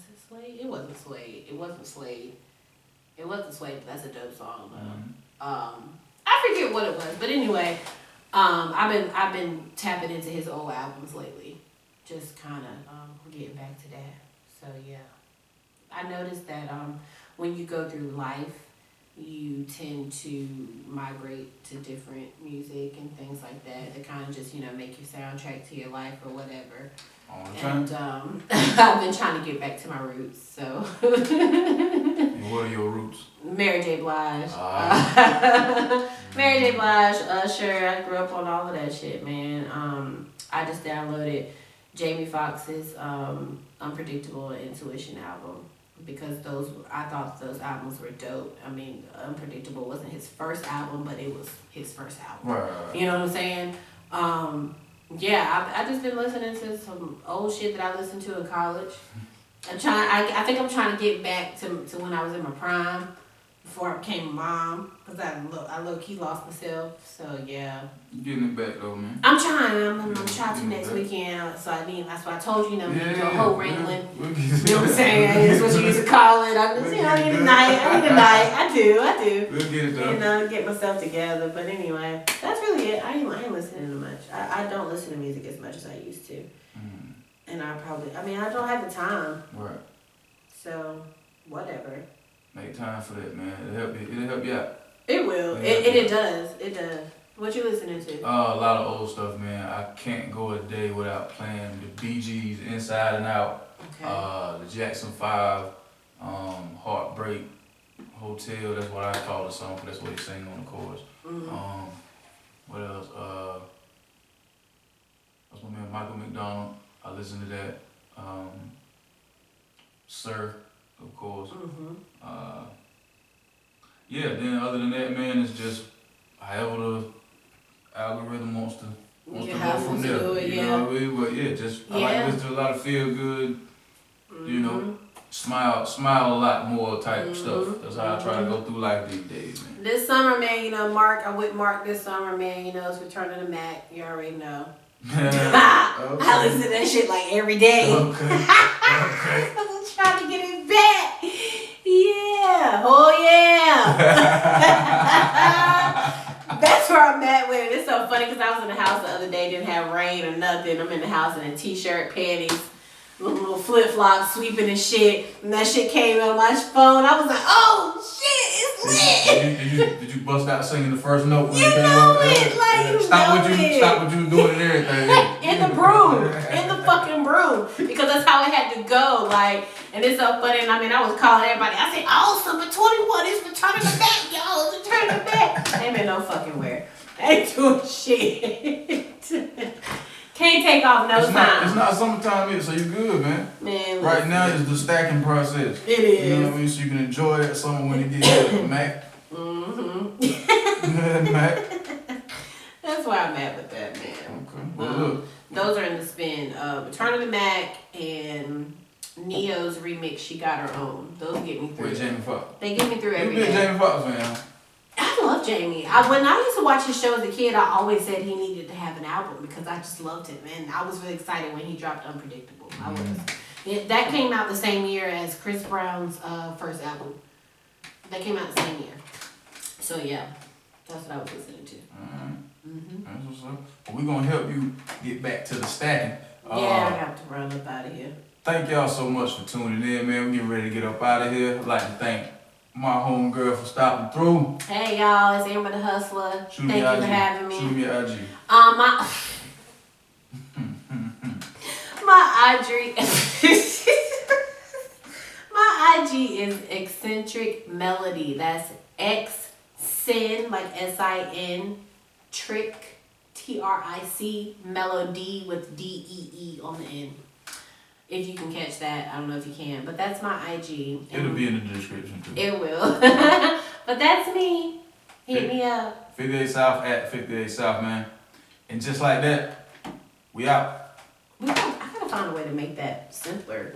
it Slade? It wasn't Slade. It wasn't Slade, but that's a dope song. I forget what it was. But anyway, I've been tapping into his old albums lately. Just kind of getting back to that. So yeah, I noticed that when you go through life, you tend to migrate to different music and things like that. That kind of just make your soundtrack to your life or whatever. And I've been trying to get back to my roots. So. And what are your roots? Mary J. Blige. Mary J. Blige, Usher. I grew up on all of that shit, man. I just downloaded Jamie Foxx's Unpredictable Intuition album because I thought those albums were dope. I mean, Unpredictable wasn't his first album, but it was his first album. Right. You know what I'm saying? Yeah, I just been listening to some old shit that I listened to in college. I think I'm trying to get back to when I was in my prime, before I became a mom, because I low-key lost myself. So yeah. You getting it back though, man. I'm trying. I'm trying to next weekend. So that's why I told you, we need to do a whole wrangling. You know what I'm saying? That's what you used to call it. I need a night. I do. We'll get it done. Get myself together. But anyway, that's really it. I ain't listening to much. I don't listen to music as much as I used to. And I don't have the time. Right. So, whatever. Make time for that, man. It'll help you out. It will. It does. It does. What you listening to? A lot of old stuff, man. I can't go a day without playing the Bee Gees, Inside and Out. Okay. The Jackson 5, Heartbreak Hotel. That's what I call the song. That's what he sang on the chorus. Mm-hmm. What else? That's my man Michael McDonald. I listen to that. Sir, of course. Mm-hmm. Yeah, then other than that, man, it's just however the algorithm wants to go from there. You know what I mean? But yeah, I like to listen to a lot of feel good, you know, smile a lot more type stuff. That's how I try to go through life these days, man. This summer, man, I'm with Mark this summer, man, it's Return of the Mac. You already know. I listen to that shit like every day. Okay. I'm trying to get it back. Yeah. Oh, yeah. That's where I'm at with it. It's so funny because I was in the house the other day, didn't have rain or nothing. I'm in the house in a t-shirt, panties, little flip-flops, sweeping and shit. And that shit came on my phone. I was like, oh, shit, it's lit. Did you bust out singing the first note? You know it. Like, Stop what you doing and everything. In the broom. In the fucking broom. Because that's how it had to go. Like, and it's so funny. And I was calling everybody. I said, oh, summer 21 is returning the back, y'all. It's returning the back. Ain't been no fucking where. Ain't doing shit. Can't take off no time. It's not summertime yet, so you good, man. Man, right now is the stacking process. It is. You know what I mean? So you can enjoy that summer when it gets here. Mac. Mac. That's where I'm at with that, man. Okay. Well, look. Those are in the spin. Return of the Mac and Neo's remix, She Got Her Own. Those get me through. With Jamie Foxx. They get me through every You day. been Jamie Foxx, man. I love Jamie. When I used to watch his show as a kid, I always said he needed to have an album because I just loved him. And I was really excited when he dropped Unpredictable. I was. That came out the same year as Chris Brown's first album. That came out the same year. So yeah, that's what I was listening to. Alright. That's what's up. Well, we're going to help you get back to the stacking. Yeah, I got to run up out of here. Thank y'all so much for tuning in, man. We're getting ready to get up out of here. I'd like to thank my homegirl for stopping through. Hey y'all, it's Amber the Hustler. Thank you for having me. Shoot me your IG. My IG is Eccentric Melody. That's X-Sin, like S-I-N, Trick, T-R-I-C, Melody with D-E-E on the end. If you can catch that, I don't know if you can, but that's my IG. It'll be in the description too. It will. But that's me. Hit me up. 58 South at 58 South, man. And just like that, we out. I gotta find a way to make that simpler.